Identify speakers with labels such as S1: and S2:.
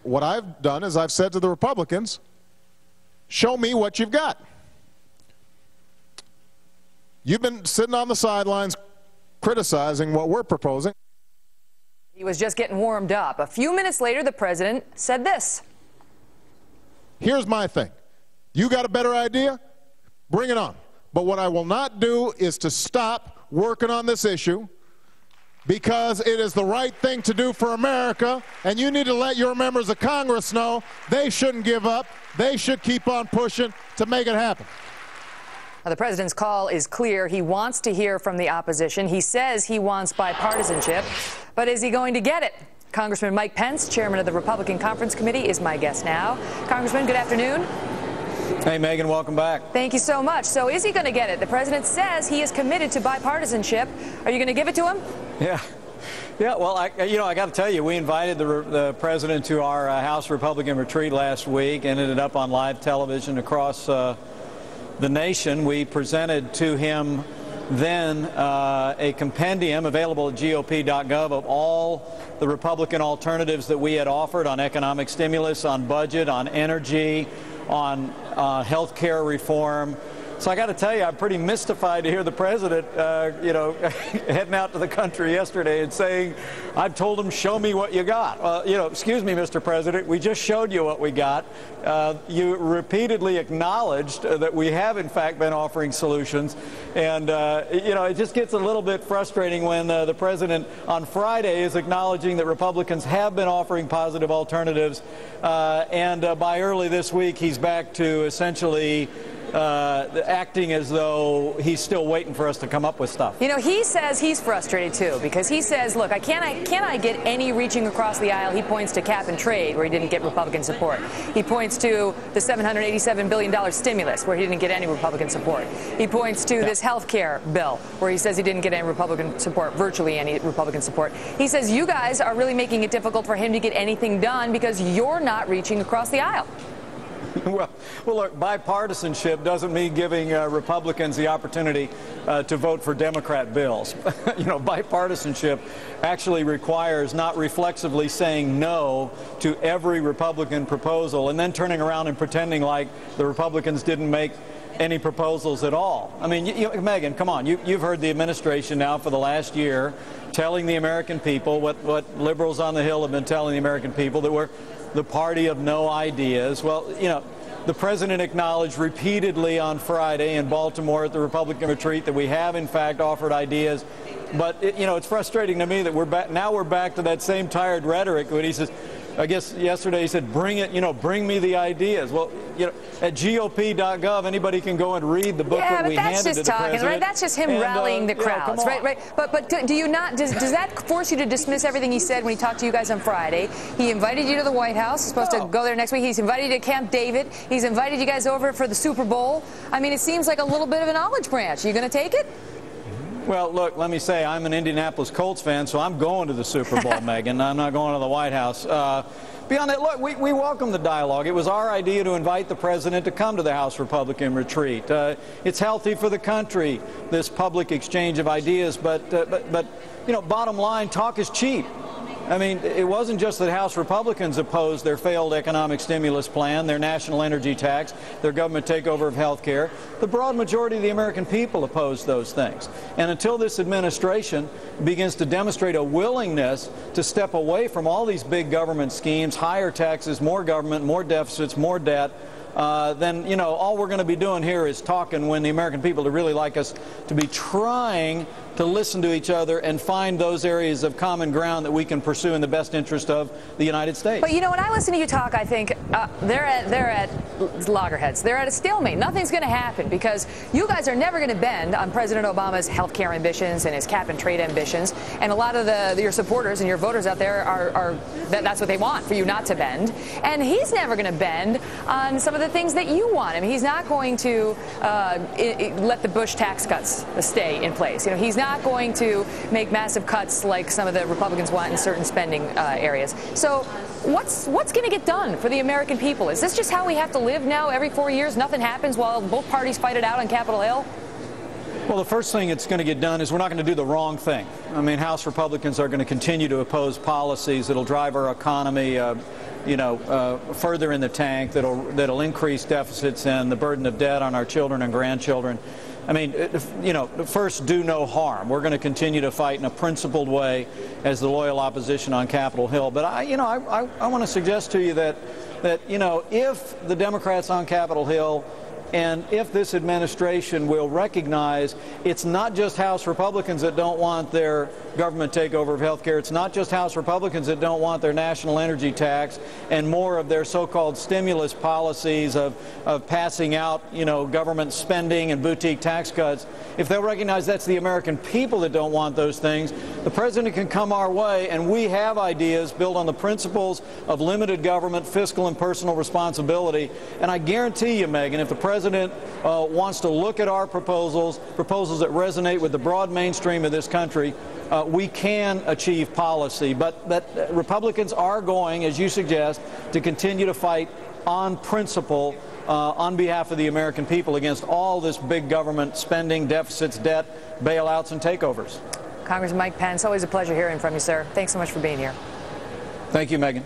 S1: what I've done is I've said to the Republicans, show me what you've got. You've been sitting on the sidelines criticizing what we're proposing.
S2: He was just getting warmed up. A few minutes later, the president said this.
S1: Here's my thing. You got a better idea? Bring it on. But what I will not do is to stop working on this issue, because it is the right thing to do for America, and you need to let your members of Congress know they shouldn't give up. They should keep on pushing to make it happen.
S2: Now, the president's call is clear. He wants to hear from the opposition. He says he wants bipartisanship, but is he going to get it? Congressman Mike Pence, chairman of the Republican Conference Committee, is my guest now. Congressman, good afternoon.
S3: Hey, Megan, welcome back.
S2: Thank you so much. So is he going to get it? The president says he is committed to bipartisanship. Are you going to give it to him?
S3: Yeah, well, I got to tell you, we invited the president to our House Republican retreat last week and ended up on live television across the nation. We presented to him then a compendium available at GOP.gov of all the Republican alternatives that we had offered on economic stimulus, on budget, on energy, on health care reform. So I got to tell you, I'm pretty mystified to hear the president, heading out to the country yesterday and saying, I've told him, show me what you got. Well, excuse me, Mr. President, we just showed you what we got. You repeatedly acknowledged that we have, in fact, been offering solutions. And, it just gets a little bit frustrating when the president on Friday is acknowledging that Republicans have been offering positive alternatives. And by early this week, he's back to essentially acting as though he's still waiting for us to come up with stuff.
S2: You know, he says he's frustrated too, because he says, look, can I get any reaching across the aisle? He points to cap and trade, where he didn't get Republican support. He points to the $787 billion stimulus, where he didn't get any Republican support. He points to this health care bill, where he says he didn't get any Republican support, virtually any Republican support. He says you guys are really making it difficult for him to get anything done because you're not reaching across the aisle.
S3: Well, look, bipartisanship doesn't mean giving Republicans the opportunity to vote for Democrat bills. Bipartisanship actually requires not reflexively saying no to every Republican proposal and then turning around and pretending like the Republicans didn't make any proposals at all. I mean, Megyn, come on. You've heard the administration now for the last year telling the American people what liberals on the Hill have been telling the American people, that we're the party of no ideas. Well, the president acknowledged repeatedly on Friday in Baltimore at the Republican retreat that we have, in fact, offered ideas. But, it's frustrating to me that we're back to that same tired rhetoric when he says, I guess yesterday he said, bring me the ideas. Well, at GOP.gov, anybody can go and read the book that we handed to the president.
S2: Right? That's just him rallying the crowds, right? But do you not? Does that force you to dismiss everything he said when he talked to you guys on Friday? He invited you to the White House. He's supposed to go there next week. He's invited you to Camp David. He's invited you guys over for the Super Bowl. I mean, it seems like a little bit of an olive branch. Are you going to take it?
S3: Well, look, let me say, I'm an Indianapolis Colts fan, so I'm going to the Super Bowl, Megan. I'm not going to the White House. Beyond that, look, we welcome the dialogue. It was our idea to invite the president to come to the House Republican retreat. It's healthy for the country, this public exchange of ideas, but bottom line, talk is cheap. I mean, it wasn't just that House Republicans opposed their failed economic stimulus plan, their national energy tax, their government takeover of health care. The broad majority of the American people opposed those things. And until this administration begins to demonstrate a willingness to step away from all these big government schemes, higher taxes, more government, more deficits, more debt, then, all we're going to be doing here is talking, when the American people would really like us to be trying to listen to each other and find those areas of common ground that we can pursue in the best interest of the United States.
S2: But, when I listen to you talk, I think they're at loggerheads. They're at a stalemate. Nothing's going to happen because you guys are never going to bend on President Obama's health care ambitions and his cap and trade ambitions. And a lot of your supporters and your voters out there that's what they want, for you not to bend. And he's never going to bend on some of the things that you want. I mean, he's not going to let the Bush tax cuts stay in place. He's not going to make massive cuts like some of the Republicans want in certain spending areas. So what's going to get done for the American people? Is this just how we have to live now? Every 4 years, nothing happens while both parties fight it out on Capitol Hill?
S3: Well, the first thing that's going to get done is we're not going to do the wrong thing. I mean, House Republicans are going to continue to oppose policies that will drive our economy further in the tank that'll increase deficits and the burden of debt on our children and grandchildren. I mean, first, do no harm. We're going to continue to fight in a principled way as the loyal opposition on Capitol Hill. But I want to suggest to you that if the Democrats on Capitol Hill and if this administration will recognize it's not just House Republicans that don't want their government takeover of health care, it's not just House Republicans that don't want their national energy tax and more of their so-called stimulus policies of passing out, government spending and boutique tax cuts, if they'll recognize that's the American people that don't want those things, the president can come our way, and we have ideas built on the principles of limited government, fiscal and personal responsibility. And I guarantee you, Megyn, if the president wants to look at our proposals that resonate with the broad mainstream of this country, we can achieve policy. But Republicans are going, as you suggest, to continue to fight on principle on behalf of the American people against all this big government spending, deficits, debt, bailouts, and takeovers.
S2: Congressman Mike Pence, always a pleasure hearing from you, sir. Thanks so much for being here.
S3: Thank you, Megyn.